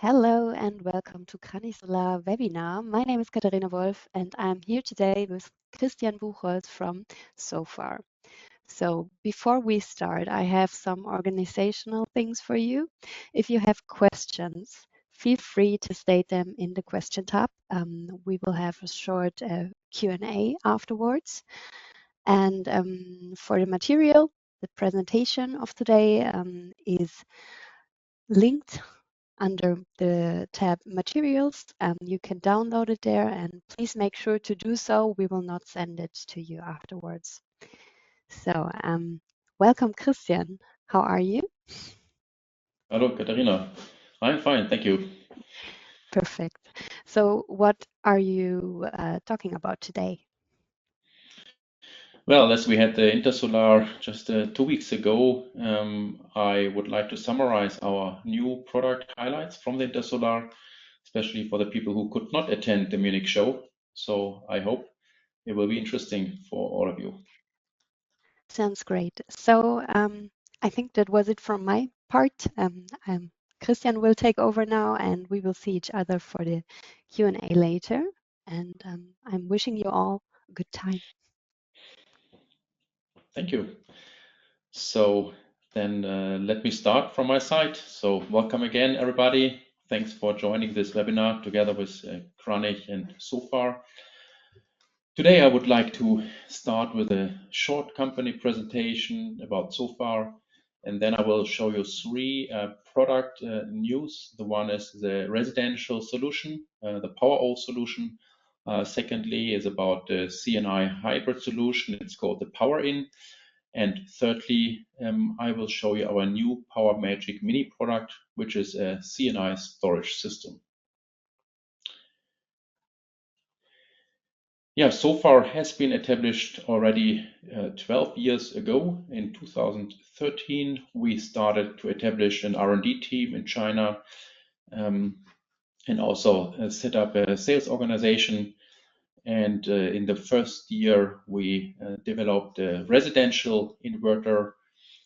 Hello and welcome to Solar webinar. My name is Katharina Wolf and I'm here today with Christian Buchholz from Sofar. So before we start, I have some organizational things for you. If you have questions, feel free to state them in the question tab. We will have a short Q&A afterwards. And for the material, the presentation of today is linked under the tab Materials. You can download it there and please make sure to do so. We will not send it to you afterwards. So welcome, Christian. How are you? Hello, Katharina. I'm fine, thank you. Perfect. So what are you talking about today? Well, as we had the Intersolar just 2 weeks ago, I would like to summarize our new product highlights from the Intersolar, especially for the people who could not attend the Munich show. So I hope it will be interesting for all of you. Sounds great. So I think that was it from my part. Christian will take over now and we will see each other for the Q&A later. And I'm wishing you all a good time. Thank you. So then let me start from my side. So welcome again, everybody. Thanks for joining this webinar together with Krannich and Sofar. Today I would like to start with a short company presentation about Sofar, and then I will show you three product news. The one is the residential solution, the PowerAll solution. Secondly is about the C&I Hybrid solution. It's called the PowerIN. And thirdly, I will show you our new PowerMagic Mini product, which is a C&I storage system. Yeah, Sofar has been established already 12 years ago. In 2013, we started to establish an R&D team in China and also set up a sales organization. And in the first year, we developed a residential inverter.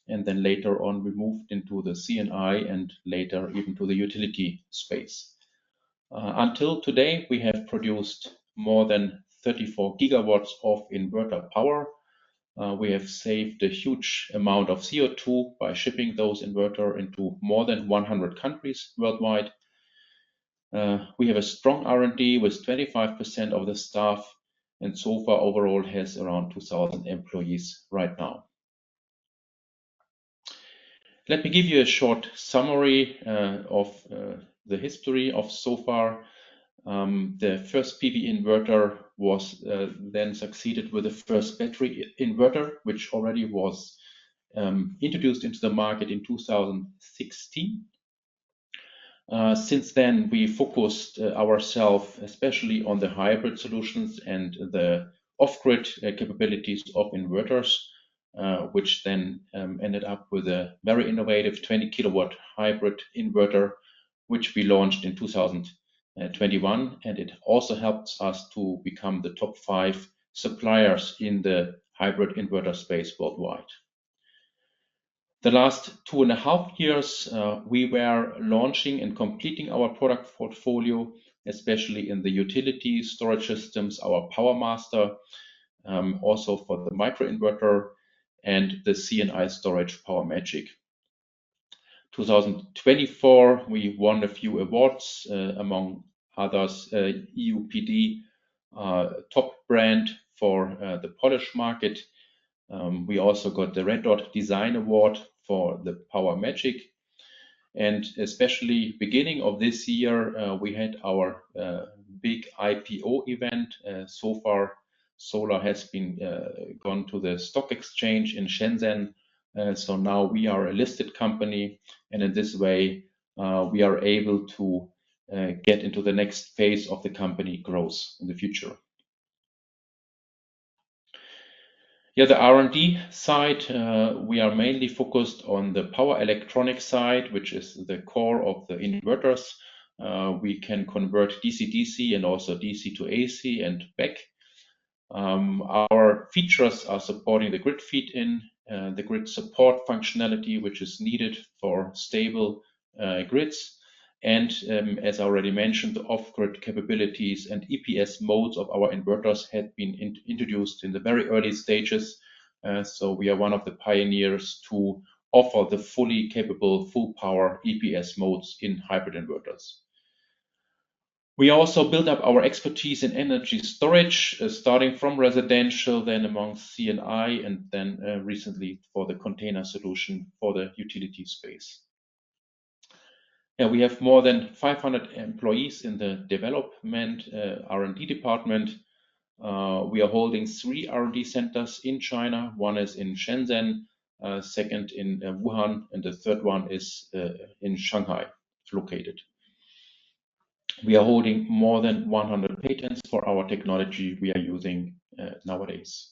And then later on, we moved into the C&I and later even to the utility space. Until today, we have produced more than 34 gigawatts of inverter power. We have saved a huge amount of CO2 by shipping those inverter into more than 100 countries worldwide. We have a strong R&D with 25% of the staff, and Sofar overall has around 2,000 employees right now. Let me give you a short summary of the history of Sofar. The first PV inverter was then succeeded with the first battery inverter, which already was introduced into the market in 2016. Since then, we focused ourselves especially on the hybrid solutions and the off-grid capabilities of inverters, which then ended up with a very innovative 20 kilowatt hybrid inverter, which we launched in 2021, and it also helps us to become the top 5 suppliers in the hybrid inverter space worldwide. The last 2.5 years, we were launching and completing our product portfolio, especially in the utility storage systems, our PowerMaster, also for the microinverter and the C&I storage PowerMagic. 2024, we won a few awards, among others, EUPD top brand for the Polish market. We also got the Red Dot Design Award for the PowerMagic. And especially beginning of this year, we had our big IPO event. Sofar Solar has been gone to the stock exchange in Shenzhen. So now we are a listed company. And in this way, we are able to get into the next phase of the company growth in the future. Yeah, the R&D side, we are mainly focused on the power electronic side, which is the core of the inverters. We can convert DC-DC and also DC to AC and back. Our features are supporting the grid feed-in, the grid support functionality, which is needed for stable grids. And as I already mentioned, the off-grid capabilities and EPS modes of our inverters had been introduced in the very early stages. So we are one of the pioneers to offer the fully capable full power EPS modes in hybrid inverters. We also built up our expertise in energy storage, starting from residential, then among C&I, and then recently for the container solution for the utility space. Yeah, we have more than 500 employees in the development R&D department. We are holding 3 R&D centers in China. One is in Shenzhen, second in Wuhan, and the third one is in Shanghai, located. We are holding more than 100 patents for our technology we are using nowadays.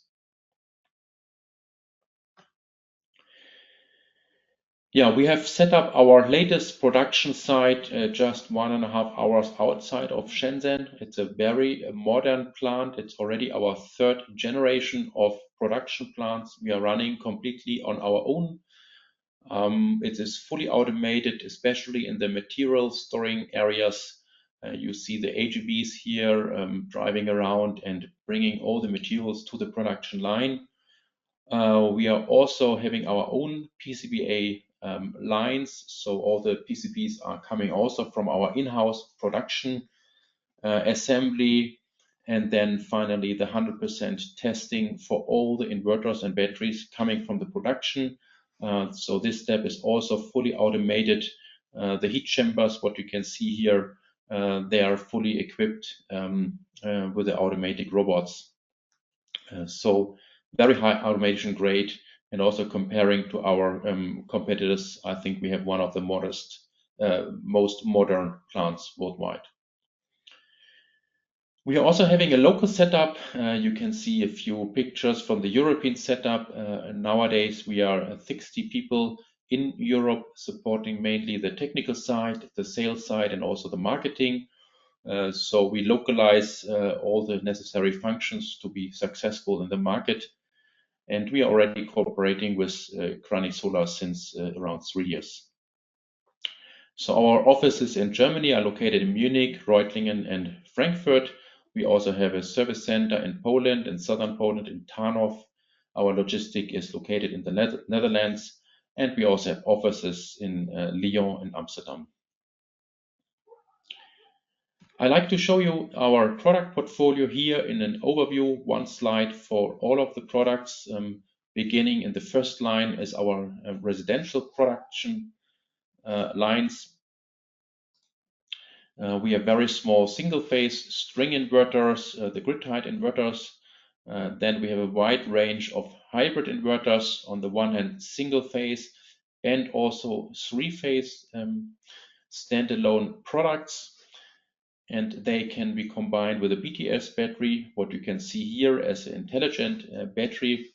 Yeah, we have set up our latest production site just 1.5 hours outside of Shenzhen. It's a very modern plant. It's already our 3rd generation of production plants. We are running completely on our own. It is fully automated, especially in the material storing areas. You see the AGVs here driving around and bringing all the materials to the production line. We are also having our own PCBA lines, so all the PCBs are coming also from our in-house production assembly, and then finally the 100% testing for all the inverters and batteries coming from the production. So this step is also fully automated. The heat chambers, what you can see here, they are fully equipped with the automatic robots. So very high automation grade, and also comparing to our competitors, I think we have one of the most modern plants worldwide. We are also having a local setup. You can see a few pictures from the European setup. Nowadays, we are 60 people in Europe, supporting mainly the technical side, the sales side, and also the marketing. So we localize all the necessary functions to be successful in the market. And we are already cooperating with Krannich since around 3 years. So our offices in Germany are located in Munich, Reutlingen, and Frankfurt. We also have a service center in Poland, in southern Poland, in Tarnów. Our logistic is located in the Netherlands, and we also have offices in Lyon and Amsterdam. I like to show you our product portfolio here in an overview, one slide for all of the products. Beginning in the first line is our residential production lines. We have very small single-phase string inverters, the grid-tied inverters. Then we have a wide range of hybrid inverters, on the one hand single-phase and also 3-phase standalone products. And they can be combined with a BTS battery, what you can see here as an intelligent battery.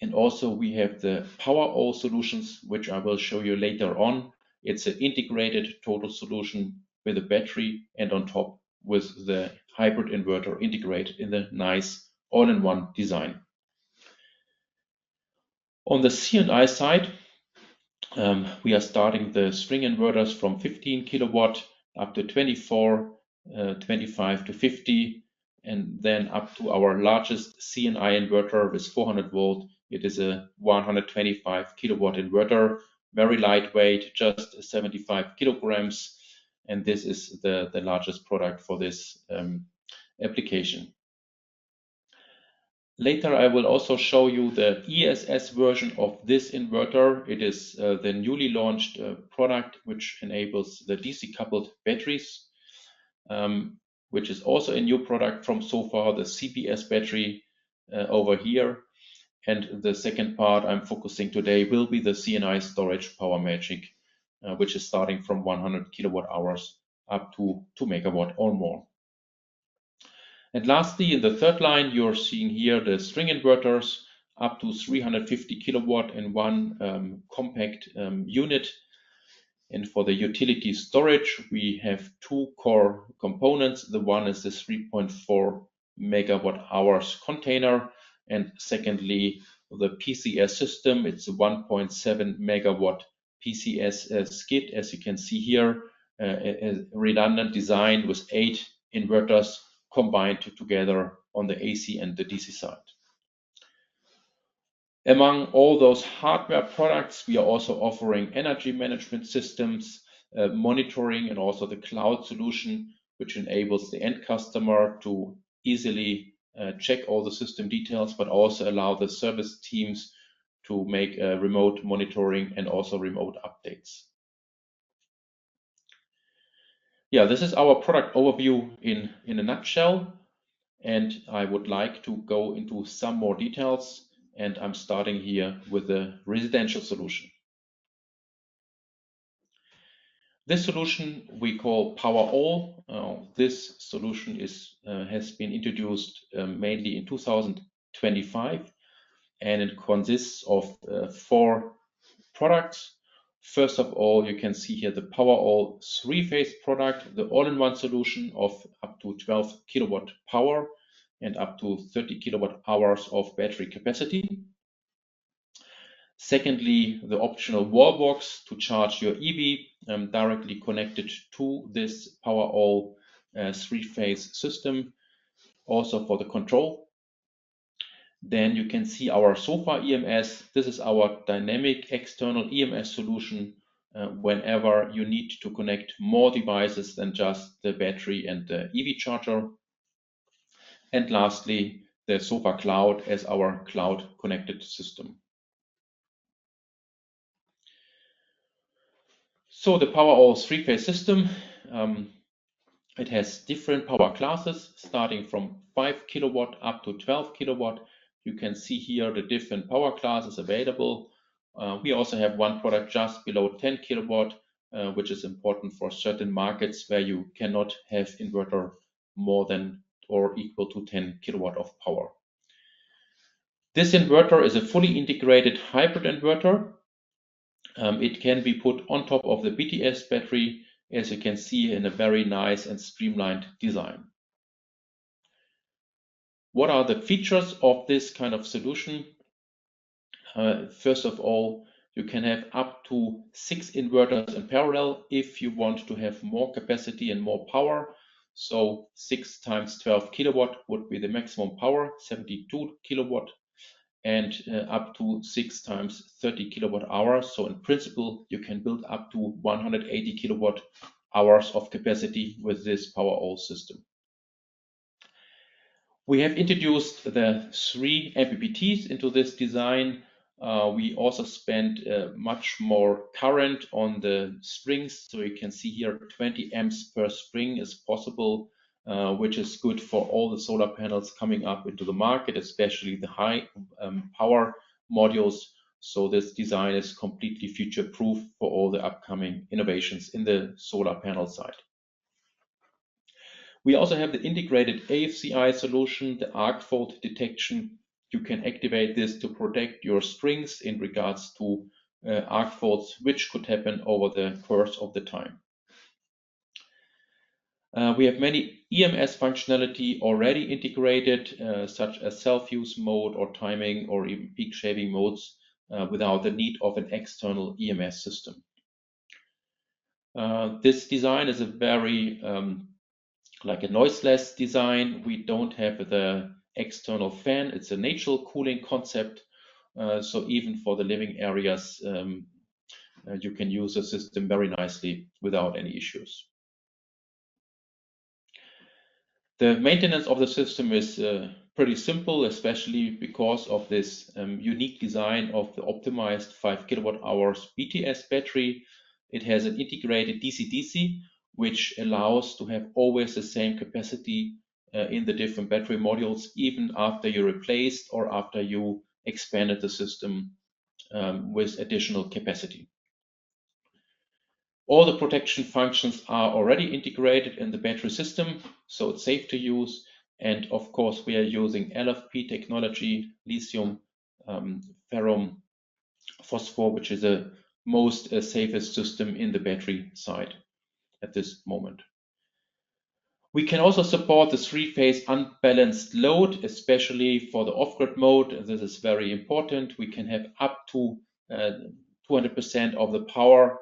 And also we have the PowerAll solutions, which I will show you later on. It's an integrated total solution with a battery and on top with the hybrid inverter integrated in the nice all-in-one design. On the C&I side, we are starting the string inverters from 15 kilowatt up to 24, 25 to 50, and then up to our largest C&I inverter with 400 volt. It is a 125 kilowatt inverter, very lightweight, just 75 kilograms, and this is the largest product for this application. Later, I will also show you the ESS version of this inverter. It is the newly launched product which enables the DC coupled batteries, which is also a new product from Sofar, the CBS battery over here. And the second part I'm focusing today will be the C&I storage PowerMagic, which is starting from 100 kilowatt hours up to 2 megawatt or more. And lastly, in the third line, you're seeing here the string inverters up to 350 kilowatt in one compact unit. And for the utility storage, we have 2 core components. The one is the 3.4 megawatt hours container. And secondly, the PCS system. It's a 1.7 megawatt PCS skid, as you can see here, a redundant design with 8 inverters combined together on the AC and the DC side. Among all those hardware products, we are also offering energy management systems, monitoring, and also the cloud solution, which enables the end customer to easily check all the system details, but also allow the service teams to make remote monitoring and also remote updates. Yeah, this is our product overview in a nutshell, and I would like to go into some more details, and I'm starting here with the residential solution. This solution we call PowerAll. This solution has been introduced mainly in 2025, and it consists of 4 products. First of all, you can see here the PowerAll 3-phase product, the all-in-one solution of up to 12 kilowatt power and up to 30 kilowatt hours of battery capacity. Secondly, the optional Wallbox to charge your EV directly connected to this PowerAll 3-phase system, also for the control. Then you can see our Sofar EMS. This is our dynamic external EMS solution whenever you need to connect more devices than just the battery and the EV charger. And lastly, the SofarCloud as our cloud connected system. So the PowerAll 3-phase system, it has different power classes starting from 5 kilowatt up to 12 kilowatt. You can see here the different power classes available. We also have one product just below 10 kilowatt, which is important for certain markets where you cannot have inverter more than or equal to 10 kilowatt of power. This inverter is a fully integrated hybrid inverter. It can be put on top of the BTS battery, as you can see, in a very nice and streamlined design. What are the features of this kind of solution? First of all, you can have up to 6 inverters in parallel if you want to have more capacity and more power. So 6 times 12 kilowatt would be the maximum power, 72 kilowatt, and up to 6 times 30 kilowatt hours. So in principle, you can build up to 180 kilowatt hours of capacity with this PowerAll system. We have introduced the 3 MPPTs into this design. We also spent much more current on the springs. So you can see here 20 amps per spring is possible, which is good for all the solar panels coming up into the market, especially the high power modules. So this design is completely future proof for all the upcoming innovations in the solar panel side. We also have the integrated AFCI solution, the arc fault detection. You can activate this to protect your springs in regards to arc faults, which could happen over the course of the time. We have many EMS functionality already integrated, such as self-use mode or timing or even peak shaving modes without the need of an external EMS system. This design is a very like a noiseless design. We don't have the external fan. It's a natural cooling concept. So even for the living areas, you can use the system very nicely without any issues. The maintenance of the system is pretty simple, especially because of this unique design of the optimized 5 kilowatt hours BTS battery. It has an integrated DC-DC, which allows to have always the same capacity in the different battery modules, even after you replaced or after you expanded the system with additional capacity. All the protection functions are already integrated in the battery system, so it's safe to use. And of course, we are using LFP technology, lithium ferrum phosphor, which is the most safest system in the battery side at this moment. We can also support the 3-phase unbalanced load, especially for the off-grid mode. This is very important. We can have up to 200% of the power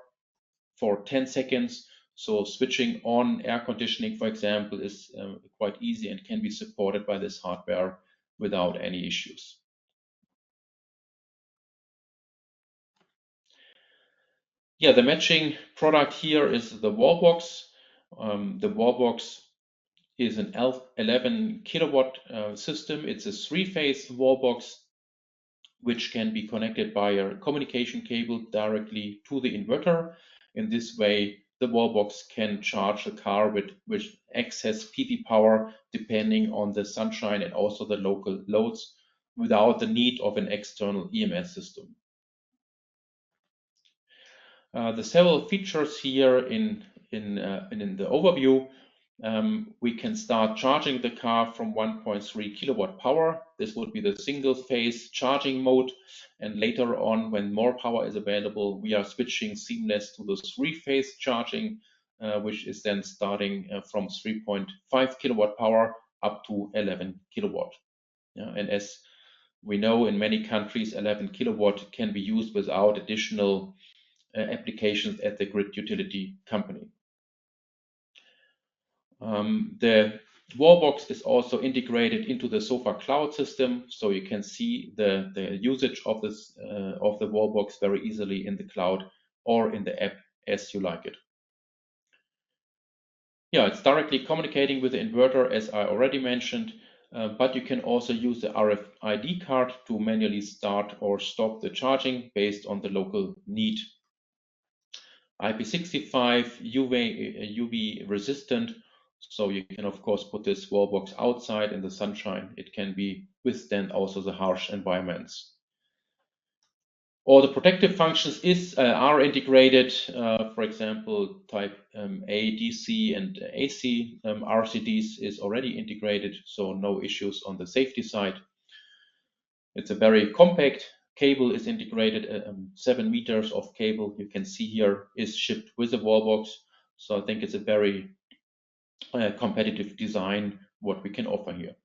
for 10 seconds. So switching on air conditioning, for example, is quite easy and can be supported by this hardware without any issues. Yeah, the matching product here is the Wallbox. The Wallbox is an 11 kilowatt system. It's a three-phase Wallbox which can be connected by a communication cable directly to the inverter. In this way, the Wallbox can charge the car with excess PV power depending on the sunshine and also the local loads without the need of an external EMS system. The several features here in the overview. We can start charging the car from 1.3 kilowatt power. This would be the single phase charging mode. And later on, when more power is available, we are switching seamless to the three-phase charging, which is then starting from 3.5 kilowatt power up to 11 kilowatt. And as we know, in many countries, 11 kilowatt can be used without additional applications at the grid utility company. The Wallbox is also integrated into the SofarCloud system, so you can see the usage of this of the Wallbox very easily in the cloud or in the app as you like it. Yeah, it's directly communicating with the inverter, as I already mentioned, but you can also use the RFID card to manually start or stop the charging based on the local need. IP65 UV resistant, so you can of course put this Wallbox outside in the sunshine. It can be withstand also the harsh environments. All the protective functions are integrated. For example, type A DC and AC RCDs is already integrated, so no issues on the safety side. It's a very compact cable is integrated. 7 meters of cable you can see here is shipped with the Wallbox. So I think it's a very competitive design what we can offer here.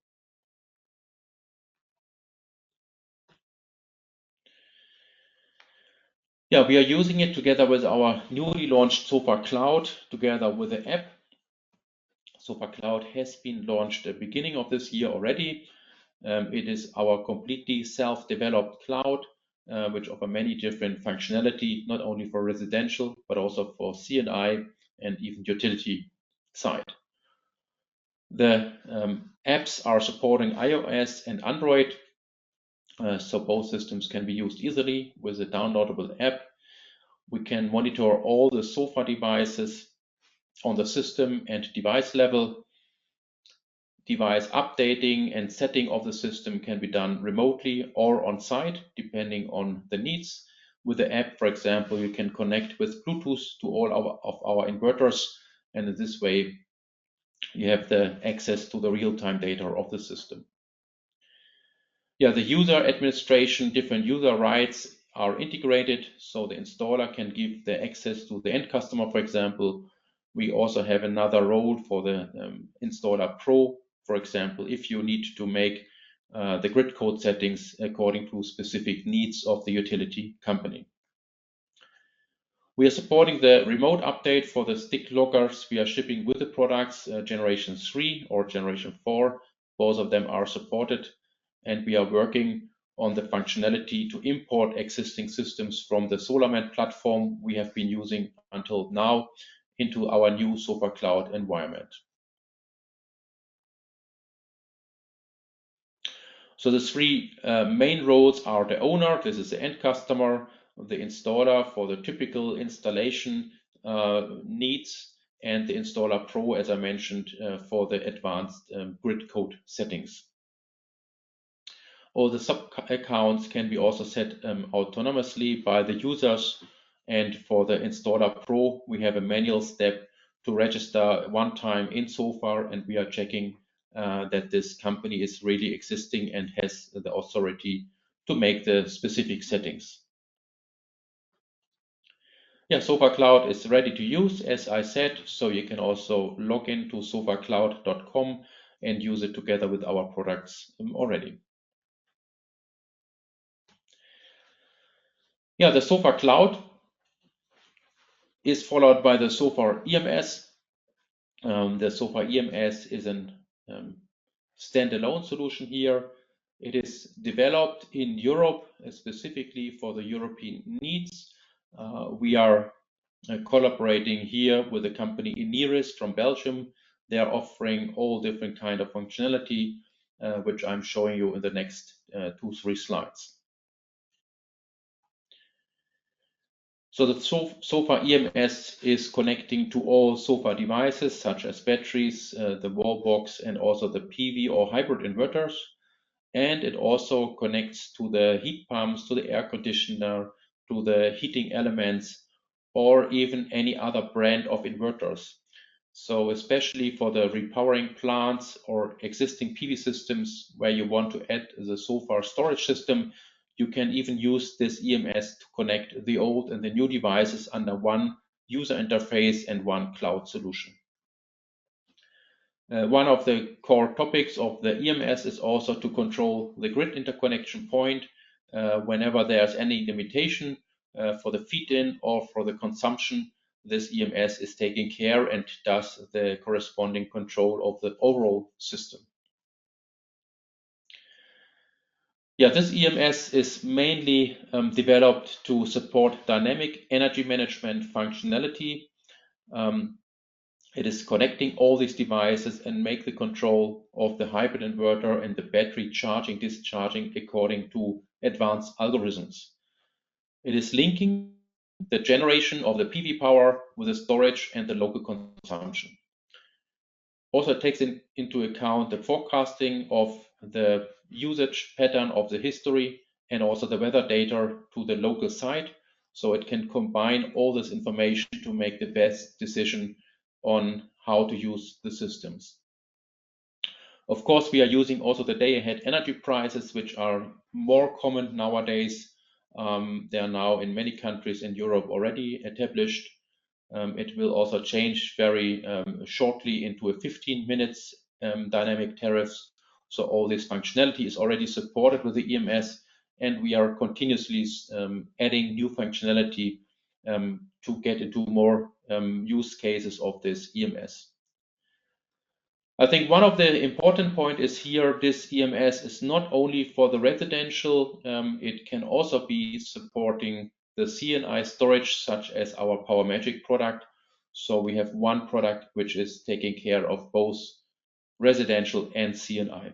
Yeah, we are using it together with our newly launched SofarCloud together with the app. SofarCloud has been launched at the beginning of this year already. It is our completely self-developed cloud, which offer many different functionality, not only for residential, but also for C&I and even utility side. The apps are supporting iOS and Android, so both systems can be used easily with a downloadable app. We can monitor all the Sofar devices on the system and device level. Device updating and setting of the system can be done remotely or on site, depending on the needs. With the app, for example, you can connect with Bluetooth to all of our inverters, and in this way, you have the access to the real-time data of the system. Yeah, the user administration, different user rights are integrated, so the installer can give the access to the end customer, for example. We also have another role for the installer pro. For example, if you need to make the grid code settings according to specific needs of the utility company. We are supporting the remote update for the stick lockers we are shipping with the products, generation 3 or generation 4. Both of them are supported, and we are working on the functionality to import existing systems from the SolarMat platform we have been using until now into our new SofarCloud environment. So the three main roles are the owner, this is the end customer, the installer for the typical installation needs, and the installer pro, as I mentioned, for the advanced grid code settings. All the sub-accounts can be also set autonomously by the users, and for the installer pro, we have a manual step to register one time in Sofar, and we are checking that this company is really existing and has the authority to make the specific settings. Yeah, SofarCloud is ready to use, as I said, so you can also log into sofarcloud.com and use it together with our products already. Yeah, the SofarCloud is followed by the Sofar EMS. The Sofar EMS is a standalone solution here. It is developed in Europe, specifically for the European needs. We are collaborating here with the company Ineris from Belgium. They are offering all different kind of functionality, which I'm showing you in the next 2-3 slides. So the Sofar EMS is connecting to all Sofar devices such as batteries, the wall box, and also the PV or hybrid inverters. And it also connects to the heat pumps, to the air conditioner, to the heating elements, or even any other brand of inverters. So especially for the repowering plants or existing PV systems where you want to add the Sofar storage system, you can even use this EMS to connect the old and the new devices under one user interface and one cloud solution. One of the core topics of the EMS is also to control the grid interconnection point whenever there's any limitation for the feed-in or for the consumption. This EMS is taking care and does the corresponding control of the overall system. Yeah, this EMS is mainly developed to support dynamic energy management functionality. It is connecting all these devices and make the control of the hybrid inverter and the battery charging, discharging according to advanced algorithms. It is linking the generation of the PV power with the storage and the local consumption. Also, it takes into account the forecasting of the usage pattern of the history and also the weather data to the local site. So it can combine all this information to make the best decision on how to use the systems. Of course, we are using also the day-ahead energy prices, which are more common nowadays. They are now in many countries in Europe already established. It will also change very shortly into a 15 minutes dynamic tariffs. So all this functionality is already supported with the EMS, and we are continuously adding new functionality to get into more use cases of this EMS. I think one of the important point is here, this EMS is not only for the residential, it can also be supporting the C&I storage, such as our PowerMagic product. So we have one product which is taking care of both residential and C&I.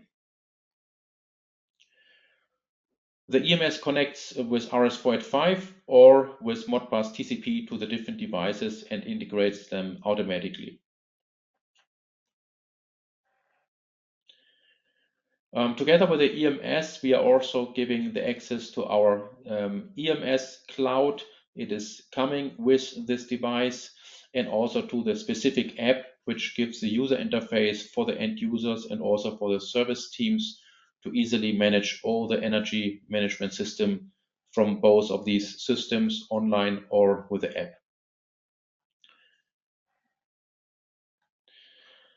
The EMS connects with RS485 or with Modbus TCP to the different devices and integrates them automatically. Together with the EMS, we are also giving the access to our EMS cloud. It is coming with this device and also to the specific app, which gives the user interface for the end users and also for the service teams to easily manage all the energy management system from both of these systems online or with the app.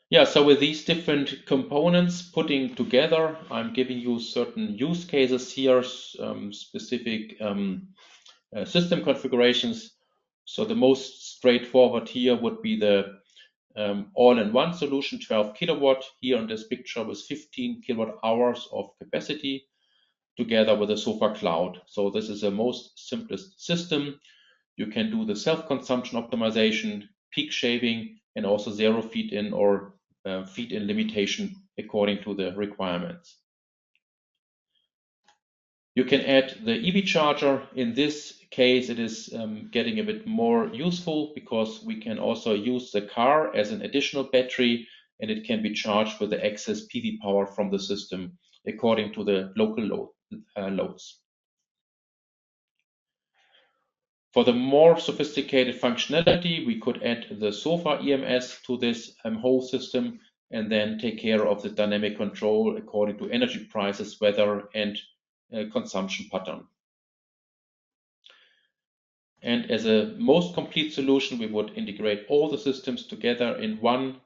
Yeah, so with these different components putting together, I'm giving you certain use cases here, specific system configurations. So the most straightforward here would be the all-in-one solution, 12 kilowatt here on this picture with 15 kilowatt hours of capacity together with the SofarCloud. So this is the most simplest system. You can do the self-consumption optimization, peak shaving, and also zero feed-in or feed-in limitation according to the requirements. You can add the EV charger. In this case, it is getting a bit more useful because we can also use the car as an additional battery, and it can be charged with the excess PV power from the system according to the local loads. For the more sophisticated functionality, we could add the Sofar EMS to this whole system and then take care of the dynamic control according to energy prices, weather, and consumption pattern. And as a most complete solution, we would integrate all the systems together in one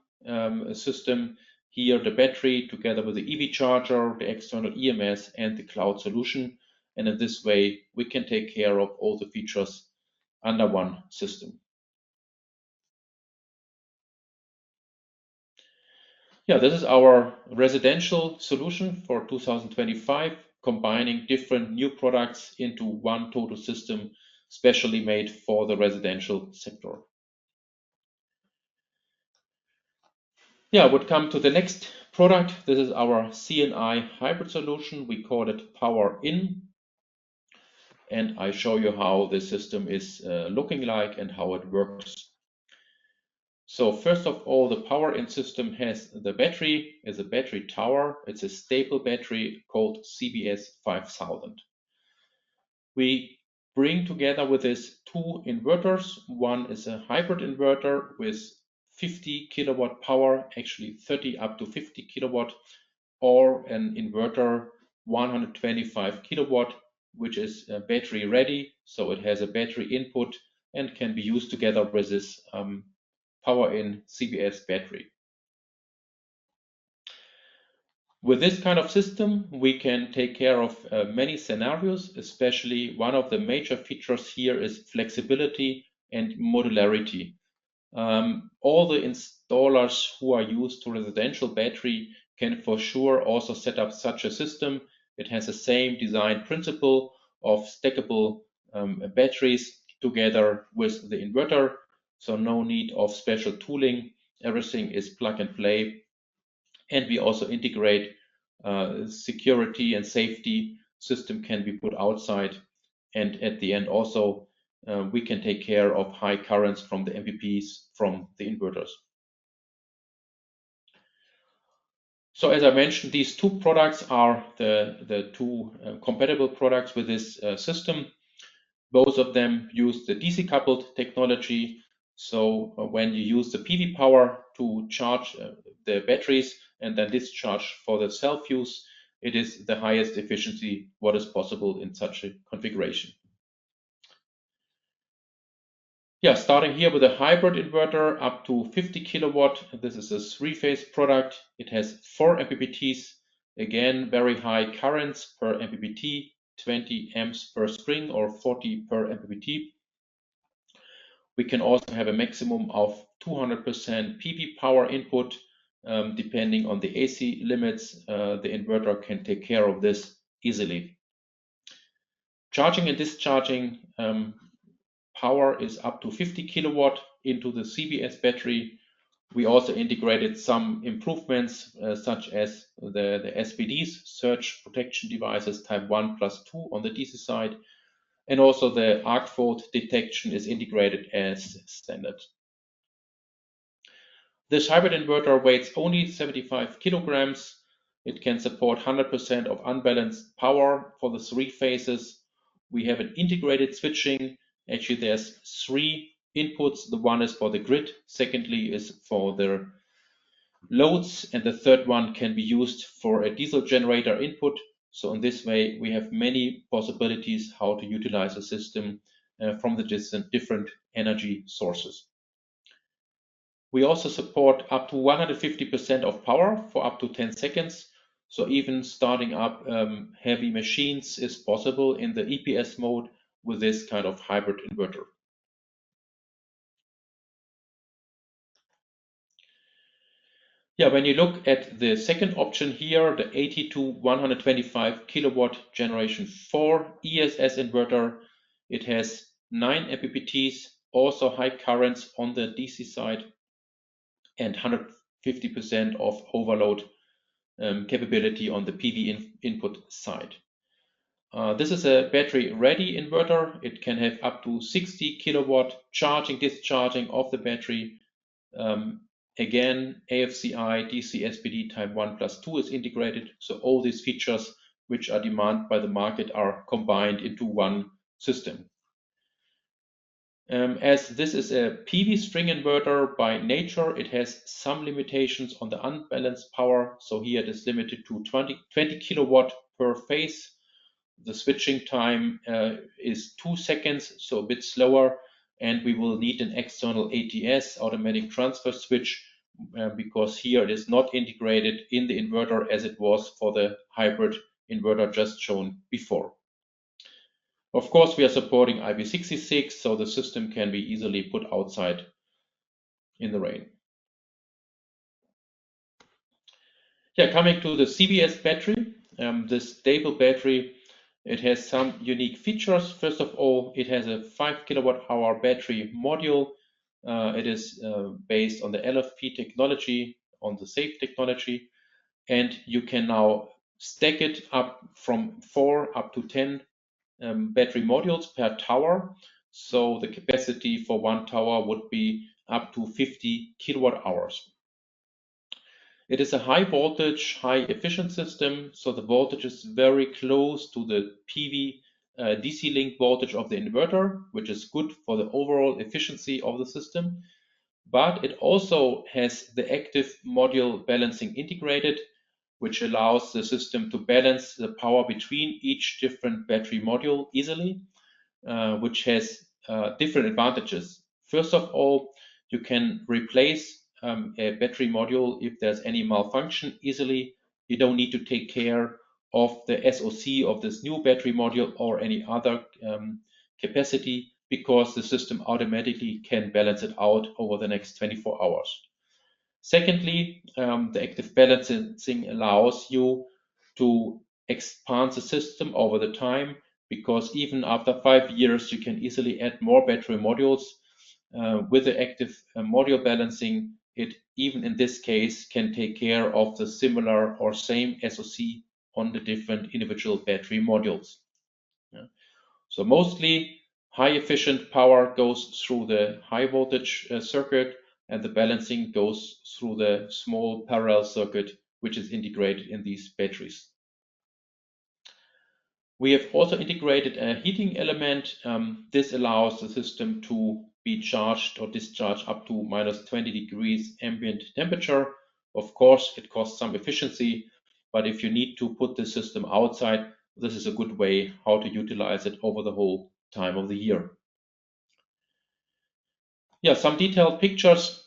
system. Here, the battery together with the EV charger, the external EMS, and the cloud solution. and in this way we can take care of all the features under one system. Yeah, this is our residential solution for 2025, combining different new products into one total system, specially made for the residential sector. Yeah, I would come to the next product. This is our C&I Hybrid solution. We call it PowerIN, and I show you how the system is looking like and how it works. So first of all, the PowerIN system has the battery as a battery tower. It's a stable battery called CBS 5000. We bring together with this two inverters. One is a hybrid inverter with 50 kilowatt power, actually 30 up to 50 kilowatt, or an inverter 125 kilowatt, which is battery ready. So it has a battery input and can be used together with this PowerIN CBS battery. With this kind of system, we can take care of many scenarios, especially one of the major features here is flexibility and modularity. All the installers who are used to residential battery can for sure also set up such a system. It has the same design principle of stackable batteries together with the inverter, so no need of special tooling. Everything is plug and play. And we also integrate security and safety system can be put outside. And at the end also, we can take care of high currents from the MPPs from the inverters. So as I mentioned, these two products are the two compatible products with this system. Both of them use the DC coupled technology. So when you use the PV power to charge the batteries and then discharge for the self-use, it is the highest efficiency what is possible in such a configuration. Yeah, starting here with a hybrid inverter up to 50 kilowatt. This is a three-phase product. It has 4 MPPTs. Again, very high currents per MPPT, 20 amps per string or 40 per MPPT. We can also have a maximum of 200% PV power input. Depending on the AC limits, the inverter can take care of this easily. Charging and discharging power is up to 50 kilowatt into the CBS battery. We also integrated some improvements such as the SPDs, surge protection devices type 1+2 on the DC side, and also the arc fault detection is integrated as standard. This hybrid inverter weighs only 75 kilograms. It can support 100% of unbalanced power for the 3 phases. We have an integrated switching. Actually, there's 3 inputs. The one is for the grid, secondly is for the loads, and the third one can be used for a diesel generator input. So in this way, we have many possibilities how to utilize a system from the different energy sources. We also support up to 150% of power for up to 10 seconds. So even starting up heavy machines is possible in the EPS mode with this kind of hybrid inverter. Yeah, when you look at the second option here, the 80 to 125 kilowatt generation 4 ESS inverter, it has 9 MPPTs, also high currents on the DC side, and 150% of overload capability on the PV input side. This is a battery ready inverter. It can have up to 60 kilowatt charging, discharging of the battery. Again, AFCI, DC SPD type 1+2 is integrated. So all these features which are demanded by the market are combined into one system. As this is a PV string inverter by nature, it has some limitations on the unbalanced power. So here it is limited to 20 kilowatt per phase. The switching time is 2 seconds, so a bit slower. And we will need an external ATS, automatic transfer switch, because here it is not integrated in the inverter as it was for the hybrid inverter just shown before. Of course, we are supporting IP66, so the system can be easily put outside in the rain. Yeah, coming to the CBS battery, this stable battery, it has some unique features. First of all, it has a 5 kilowatt-hour battery module. It is based on the LFP technology, on the SAFE technology, and you can now stack it up from 4 up to 10 battery modules per tower. So the capacity for one tower would be up to 50 kilowatt hours. It is a high voltage, high efficient system. So the voltage is very close to the PV DC link voltage of the inverter, which is good for the overall efficiency of the system. But it also has the active module balancing integrated, which allows the system to balance the power between each different battery module easily, which has different advantages. First of all, you can replace a battery module if there's any malfunction easily. You don't need to take care of the SOC of this new battery module or any other capacity, because the system automatically can balance it out over the next 24 hours. Secondly, the active balancing allows you to expand the system over the time, because even after 5 years, you can easily add more battery modules. With the active module balancing, it even in this case can take care of the similar or same SOC on the different individual battery modules. Yeah. So mostly high efficient power goes through the high voltage circuit, and the balancing goes through the small parallel circuit, which is integrated in these batteries. We have also integrated a heating element. This allows the system to be charged or discharged up to minus 20 degrees ambient temperature. Of course, it costs some efficiency, but if you need to put the system outside, this is a good way how to utilize it over the whole time of the year. Yeah, some detailed pictures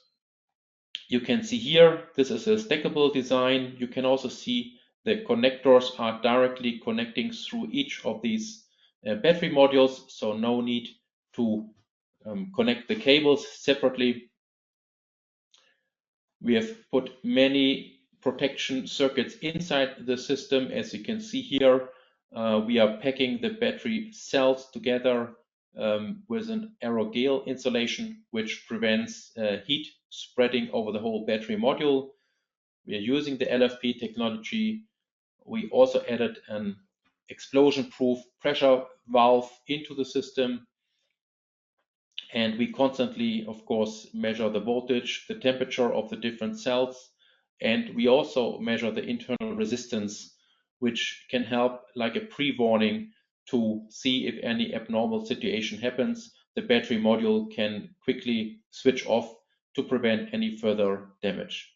you can see here. This is a stackable design. You can also see the connectors are directly connecting through each of these battery modules, so no need to connect the cables separately. We have put many protection circuits inside the system. As you can see here, we are packing the battery cells together with an aerogel insulation, which prevents heat spreading over the whole battery module. We are using the LFP technology. We also added an explosion-proof pressure valve into the system. And we constantly, of course, measure the voltage, the temperature of the different cells. And we also measure the internal resistance, which can help like a pre-warning to see if any abnormal situation happens. The battery module can quickly switch off to prevent any further damage.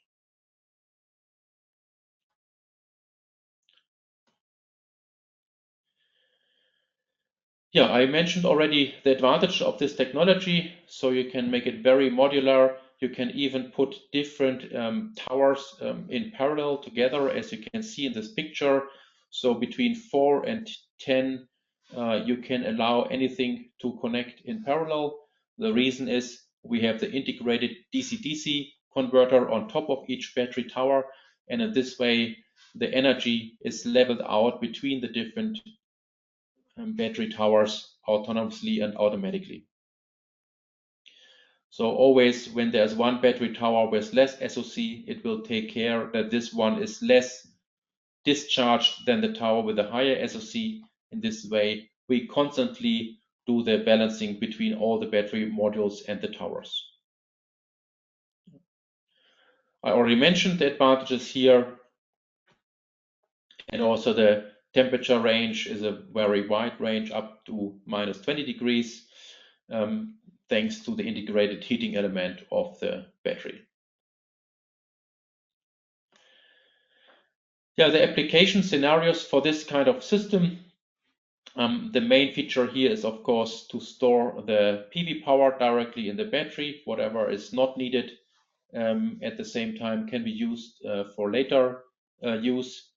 Yeah, I mentioned already the advantage of this technology. So you can make it very modular. You can even put different towers in parallel together, as you can see in this picture. So between 4 and 10, you can allow anything to connect in parallel. The reason is we have the integrated DC-DC converter on top of each battery tower. And in this way, the energy is leveled out between the different battery towers autonomously and automatically. So always when there's one battery tower with less SOC, it will take care that this one is less discharged than the tower with a higher SOC. In this way, we constantly do the balancing between all the battery modules and the towers. I already mentioned the advantages here, and also the temperature range is a very wide range, up to minus 20 degrees, thanks to the integrated heating element of the battery. Yeah, the application scenarios for this kind of system. The main feature here is, of course, to store the PV power directly in the battery. Whatever is not needed at the same time can be used for later use.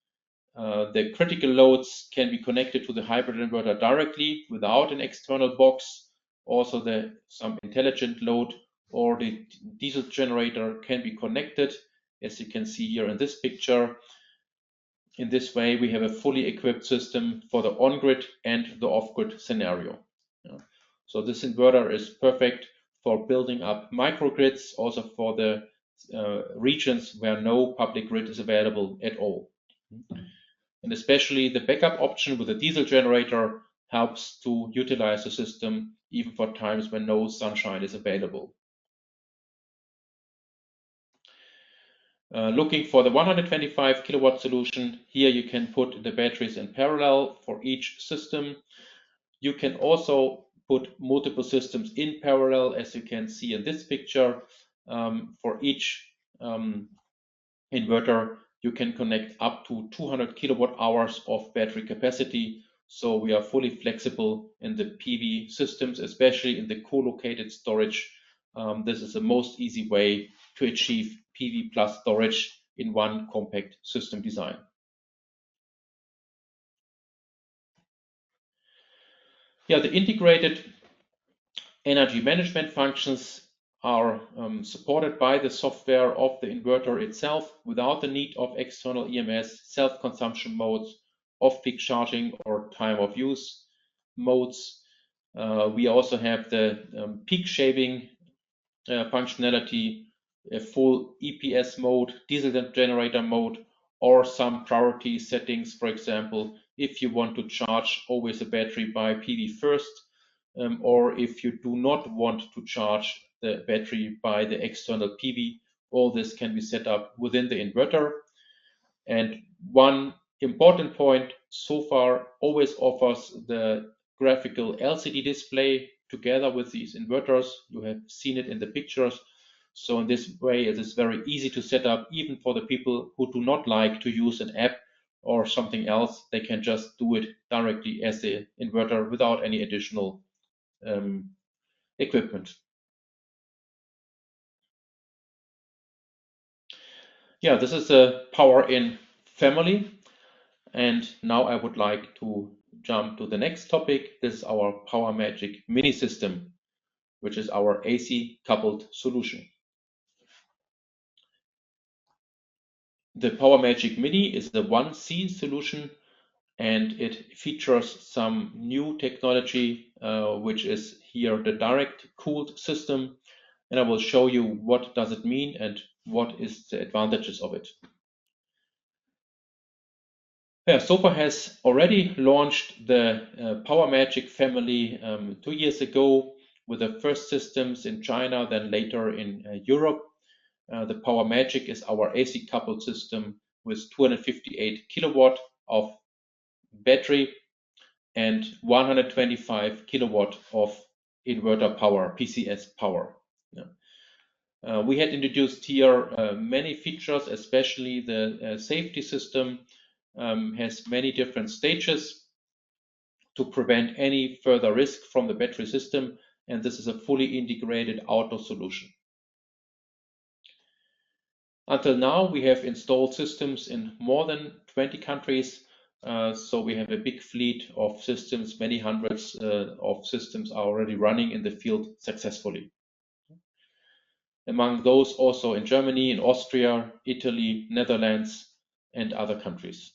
The critical loads can be connected to the hybrid inverter directly without an external box. Also, some intelligent load or the diesel generator can be connected, as you can see here in this picture. In this way, we have a fully equipped system for the on-grid and the off-grid scenario. So this inverter is perfect for building up microgrids, also for the regions where no public grid is available at all. And especially the backup option with a diesel generator helps to utilize the system even for times when no sunshine is available. Looking for the 125 kilowatt solution, here you can put the batteries in parallel for each system. You can also put multiple systems in parallel, as you can see in this picture. For each inverter, you can connect up to 200 kilowatt hours of battery capacity. So we are fully flexible in the PV systems, especially in the co-located storage. This is the most easy way to achieve PV plus storage in one compact system design. Yeah, the integrated energy management functions are supported by the software of the inverter itself without the need of external EMS, self-consumption modes, off-peak charging or time of use modes. We also have the peak shaving functionality, a full EPS mode, diesel generator mode, or some priority settings. For example, if you want to charge always a battery by PV first, or if you do not want to charge the battery by the external PV, all this can be set up within the inverter. And one important point, Sofar always offers the graphical LCD display together with these inverters. You have seen it in the pictures. So in this way, it is very easy to set up, even for the people who do not like to use an app or something else. They can just do it directly as the inverter without any additional equipment. Yeah, this is a PowerIN family. And now I would like to jump to the next topic. This is our PowerMagic Mini system, which is our AC coupled solution. The PowerMagic Mini is the 1C solution, and it features some new technology, which is here the direct cooled system. And I will show you what does it mean and what is the advantages of it. Yeah, Sofar has already launched the PowerMagic family 2 years ago with the first systems in China, then later in Europe. The PowerMagic is our AC coupled system with 258 kilowatt of battery and 125 kilowatt of inverter power, PCS power. Yeah. We had introduced here many features, especially the safety system has many different stages to prevent any further risk from the battery system, and this is a fully integrated auto solution. Until now, we have installed systems in more than 20 countries, so we have a big fleet of systems. Many hundreds of systems are already running in the field successfully. Among those also in Germany, in Austria, Italy, Netherlands, and other countries.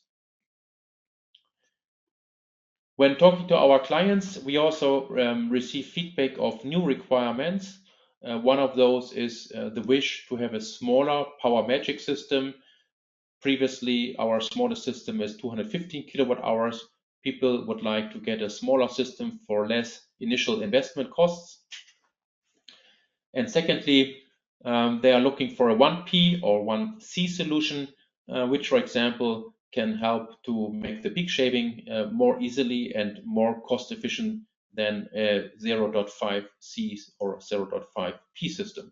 When talking to our clients, we also receive feedback of new requirements. One of those is the wish to have a smaller PowerMagic system. Previously, our smallest system is 215 kilowatt hours. People would like to get a smaller system for less initial investment costs. And secondly, they are looking for a 1P or 1C solution, which, for example, can help to make the peak shaving more easily and more cost efficient than a 0.5C or 0.5P system.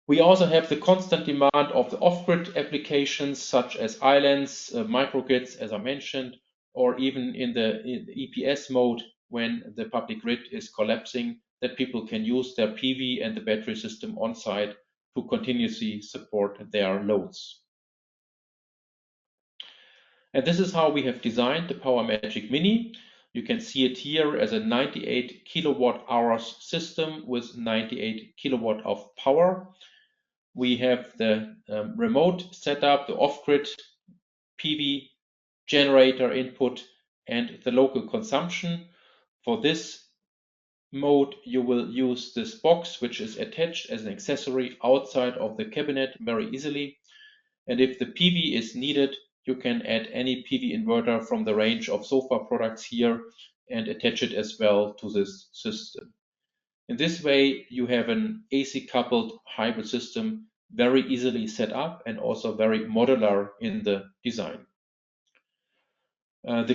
We also have the constant demand of the off-grid applications such as islands, microgrids, as I mentioned, or even in the EPS mode when the public grid is collapsing, that people can use their PV and the battery system on site to continuously support their loads. And this is how we have designed the PowerMagic Mini. You can see it here as a 98 kilowatt hours system with 98 kilowatt of power. We have the remote setup, the off-grid PV generator input, and the local consumption. For this mode, you will use this box, which is attached as an accessory outside of the cabinet very easily. And if the PV is needed, you can add any PV inverter from the range of Sofar products here and attach it as well to this system. In this way, you have an AC coupled hybrid system very easily set up and also very modular in the design. The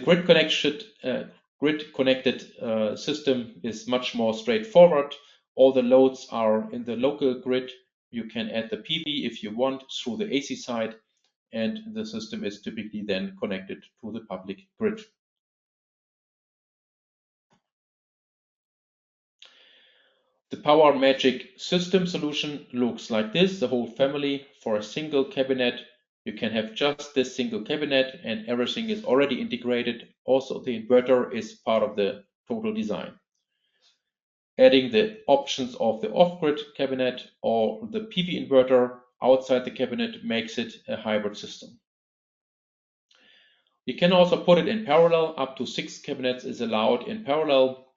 grid connected system is much more straightforward. All the loads are in the local grid. You can add the PV if you want through the AC side, and the system is typically then connected to the public grid. The PowerMagic system solution looks like this, the whole family for a single cabinet. You can have just this single cabinet and everything is already integrated. Also, the inverter is part of the total design. Adding the options of the off-grid cabinet or the PV inverter outside the cabinet makes it a hybrid system. You can also put it in parallel. Up to 6 cabinets is allowed in parallel.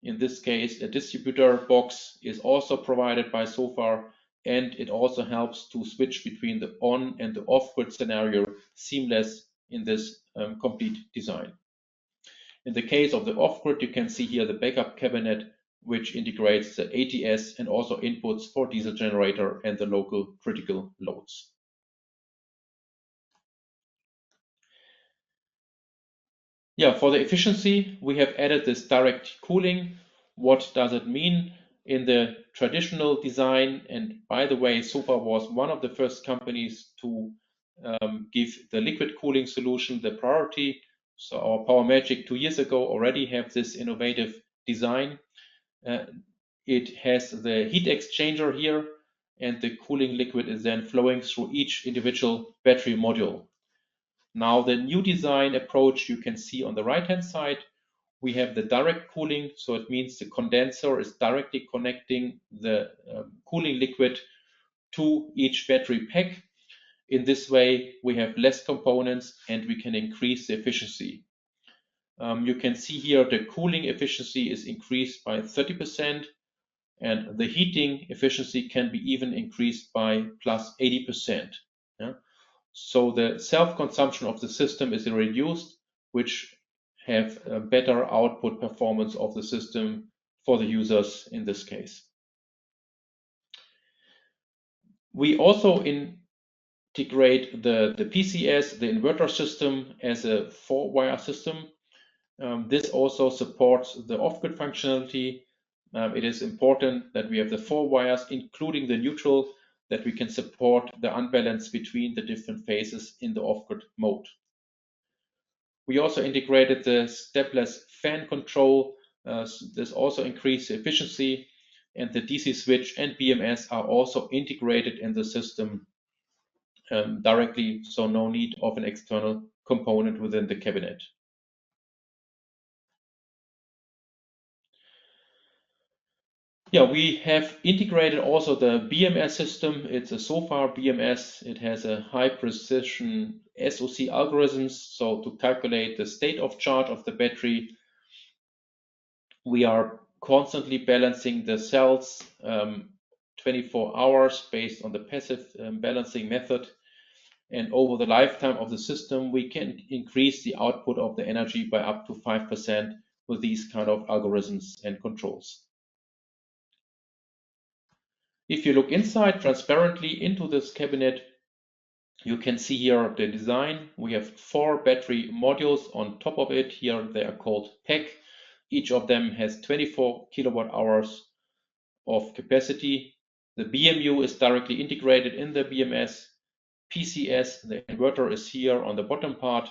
In this case, a distributor box is also provided by Sofar, and it also helps to switch between the on and the off-grid scenario seamless in this complete design. In the case of the off-grid, you can see here the backup cabinet, which integrates the ATS and also inputs for diesel generator and the local critical loads. Yeah, for the efficiency, we have added this direct cooling. What does it mean? In the traditional design, and by the way, Sofar was one of the first companies to give the liquid cooling solution the priority. So our PowerMagic 2 years ago already have this innovative design. It has the heat exchanger here, and the cooling liquid is then flowing through each individual battery module. Now the new design approach you can see on the right hand side, we have the direct cooling, so it means the condenser is directly connecting the cooling liquid to each battery pack. In this way, we have less components and we can increase the efficiency. You can see here the cooling efficiency is increased by 30%, and the heating efficiency can be even increased by plus 80%. Yeah? So the self-consumption of the system is reduced, which have a better output performance of the system for the users in this case. We also integrate the PCS, the inverter system, as a 4-wire system. This also supports the off-grid functionality. It is important that we have the 4 wires, including the neutral, that we can support the unbalance between the different phases in the off-grid mode. We also integrated the stepless fan control. This also increased efficiency, and the DC switch and BMS are also integrated in the system directly, so no need of an external component within the cabinet. Yeah, we have integrated also the BMS system. It's a Sofar BMS. It has a high precision SOC algorithms, so to calculate the state of charge of the battery. We are constantly balancing the cells 24 hours based on the passive balancing method. And over the lifetime of the system, we can increase the output of the energy by up to 5% with these kind of algorithms and controls. If you look inside transparently into this cabinet, you can see here the design. We have 4 battery modules on top of it. Here they are called pack. Each of them has 24 kilowatt hours of capacity. The BMU is directly integrated in the BMS. PCS, the inverter, is here on the bottom part,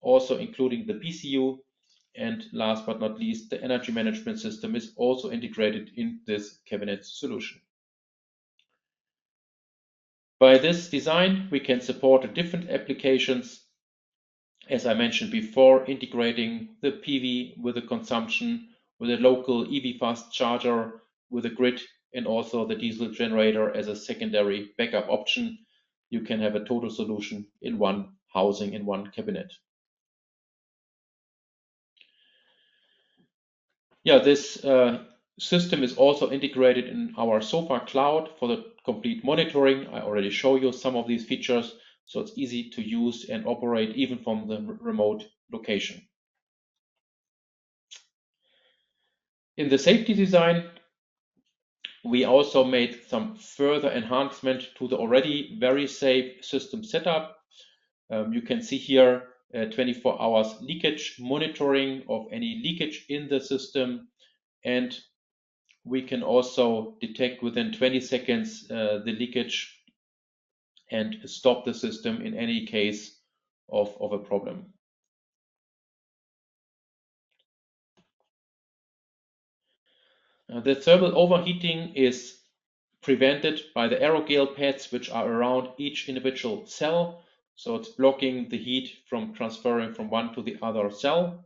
also including the PCU. And last but not least, the energy management system is also integrated in this cabinet solution. By this design, we can support different applications as I mentioned before, integrating the PV with the consumption, with a local EV fast charger, with a grid, and also the diesel generator as a secondary backup option. You can have a total solution in one housing, in one cabinet. Yeah, this system is also integrated in our SofarCloud for the complete monitoring. I already show you some of these features, so it's easy to use and operate even from the remote location. In the safety design, we also made some further enhancement to the already very safe system setup. You can see here 24 hours leakage monitoring of any leakage in the system, and we can also detect within 20 seconds the leakage and stop the system in any case of a problem. The thermal overheating is prevented by the aerogel pads which are around each individual cell. So it's blocking the heat from transferring from one to the other cell.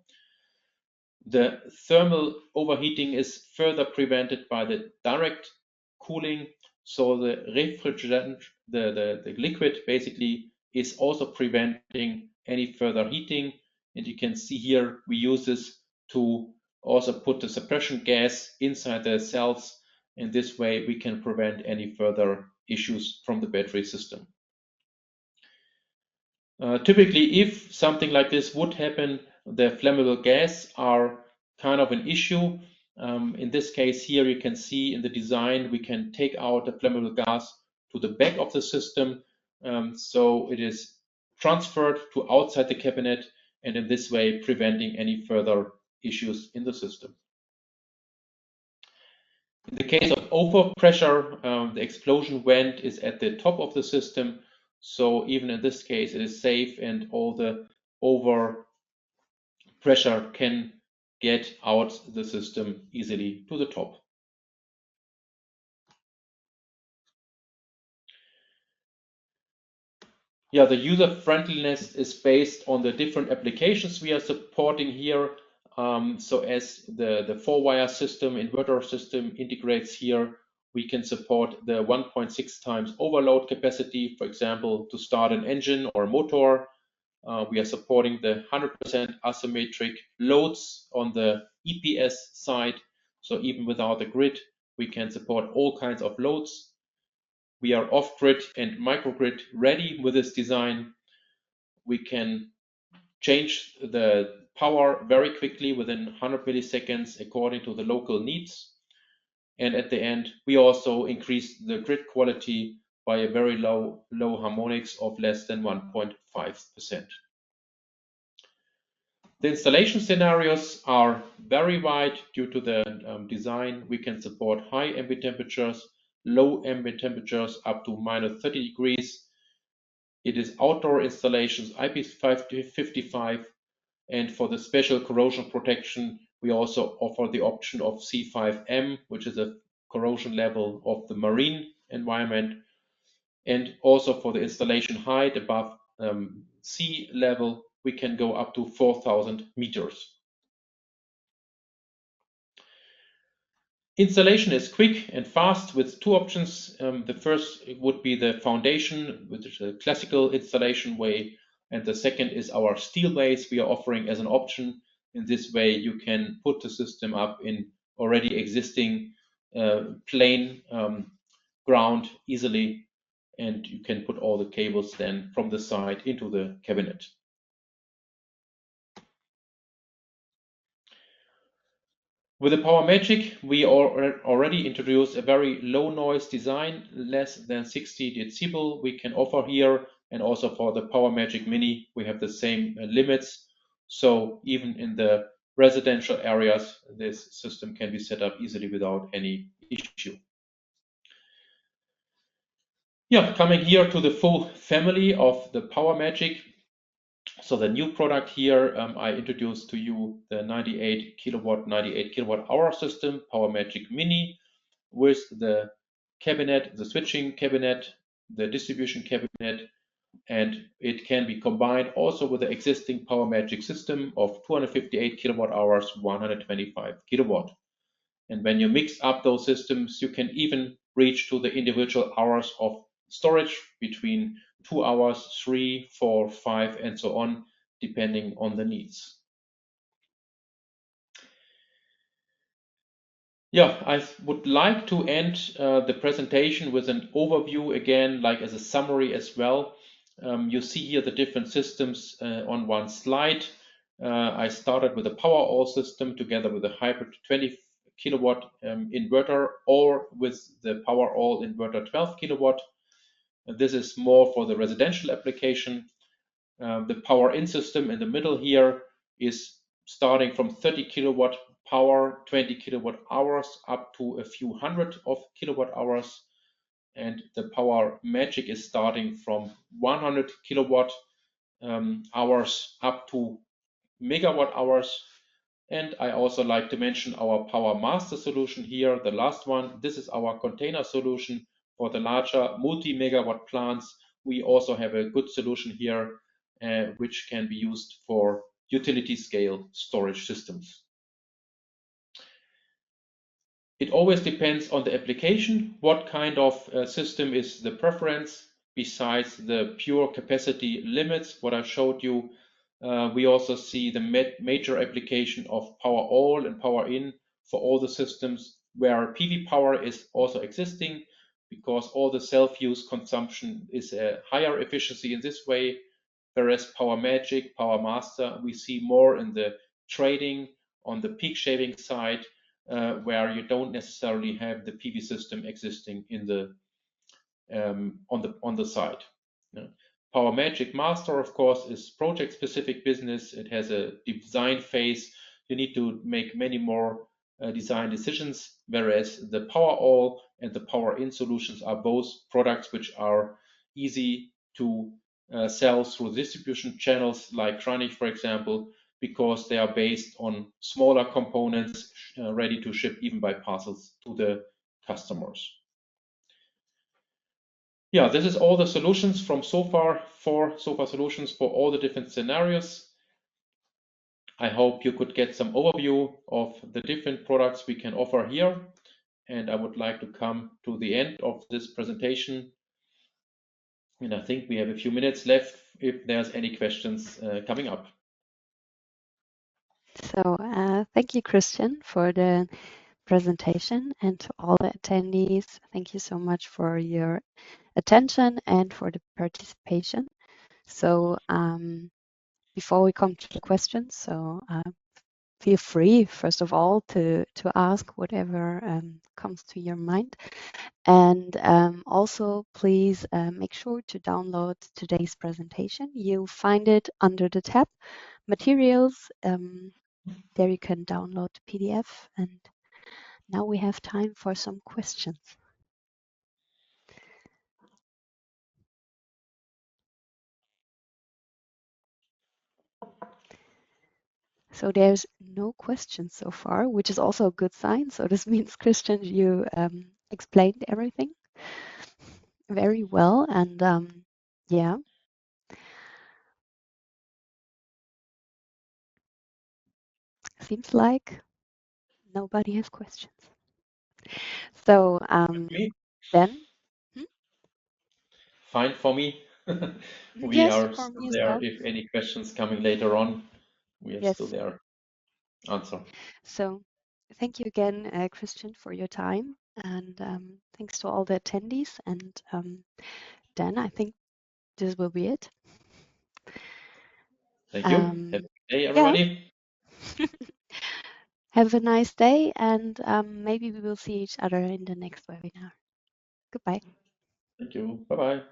The thermal overheating is further prevented by the direct cooling. So the refrigerant, the liquid basically is also preventing any further heating. And you can see here we use this to also put the suppression gas inside the cells. In this way, we can prevent any further issues from the battery system. Typically, if something like this would happen, the flammable gas are kind of an issue. In this case here, you can see in the design, we can take out the flammable gas to the back of the system. So it is transferred to outside the cabinet, and in this way, preventing any further issues in the system. In the case of overpressure, the explosion vent is at the top of the system. So even in this case, it is safe and all the over pressure can get out the system easily to the top. Yeah, the user friendliness is based on the different applications we are supporting here. So as the 4-wire system, inverter system integrates here, we can support the 1.6 times overload capacity, for example, to start an engine or a motor. We are supporting the 100% asymmetric loads on the EPS side. So even without the grid, we can support all kinds of loads. We are off-grid and microgrid ready with this design. We can change the power very quickly within 100 milliseconds according to the local needs. And at the end, we also increase the grid quality by a very low harmonics of less than 1.5%. The installation scenarios are very wide due to the design. We can support high ambient temperatures, low ambient temperatures up to -30 degrees. It is outdoor installations IP55, and for the special corrosion protection, we also offer the option of C5M, which is a corrosion level of the marine environment, and also for the installation height above sea level, we can go up to 4,000 meters. Installation is quick and fast with two options. The first would be the foundation, which is a classical installation way, and the second is our steel base we are offering as an option. In this way, you can put the system up in already existing plain ground easily, and you can put all the cables then from the side into the cabinet. With the PowerMagic, we already introduced a very low noise design, less than 60 decibel we can offer here, and also for the PowerMagic Mini, we have the same limits. So even in the residential areas, this system can be set up easily without any issue. Yeah, coming here to the full family of the PowerMagic. So the new product here, I introduced to you the 98 kilowatt hour system, PowerMagic Mini, with the cabinet, the switching cabinet, the distribution cabinet, and it can be combined also with the existing PowerMagic system of 258 kilowatt hours, 125 kilowatt. And when you mix up those systems, you can even reach to the individual hours of storage between 2 hours, 3, 4, 5, and so on, depending on the needs. Yeah, I would like to end the presentation with an overview again, like as a summary as well. You see here the different systems on one slide. I started with a PowerAll system together with a hybrid 20 kilowatt inverter, or with the PowerAll inverter 12 kilowatt. This is more for the residential application. The PowerIN system in the middle here is starting from 30 kilowatt power, 20 kilowatt hours, up to a few hundred of kilowatt hours. And the PowerMagic is starting from 100 kilowatt hours up to megawatt hours. And I also like to mention our PowerMaster solution here, the last one. This is our container solution for the larger multi-megawatt plants. We also have a good solution here, which can be used for utility scale storage systems. It always depends on the application. What kind of system is the preference? Besides the pure capacity limits, what I showed you, we also see the major application of PowerAll and PowerIN for all the systems where PV power is also existing, because all the self-use consumption is a higher efficiency in this way, whereas PowerMagic, PowerMaster, we see more in the trading on the peak shaving side, where you don't necessarily have the PV system existing in the on the side. PowerMagic Master, of course, is project-specific business. It has a design phase. You need to make many more design decisions, whereas the PowerAll and the PowerIN solutions are both products which are easy to sell through distribution channels like Krannich, for example, because they are based on smaller components ready to ship even by parcels to the customers. Yeah, this is all the solutions from Sofar solutions for all the different scenarios. I hope you could get some overview of the different products we can offer here. And I would like to come to the end of this presentation. And I think we have a few minutes left if there's any questions coming up. So thank you, Christian, for the presentation, and to all the attendees, thank you so much for your attention and for the participation. So before we come to the questions, so feel free, first of all, to ask whatever comes to your mind. And also, please make sure to download today's presentation. You'll find it under the tab Materials. There you can download the PDF. And now we have time for some questions. So there's no questions so far, which is also a good sign. So this means, Christian, you explained everything very well. And yeah. Seems like nobody has questions. So then? Fine for me. We Yes, are for still me as there. well. If any questions coming later on, we are still Yes. there. Answer. So thank you again, Christian, for your time. And thanks to all the attendees. And then I think this will be it. Thank you. Have a good day, everybody. Yeah. Have a nice day, and maybe we will see each other in the next webinar. Goodbye. Thank you. Bye-bye.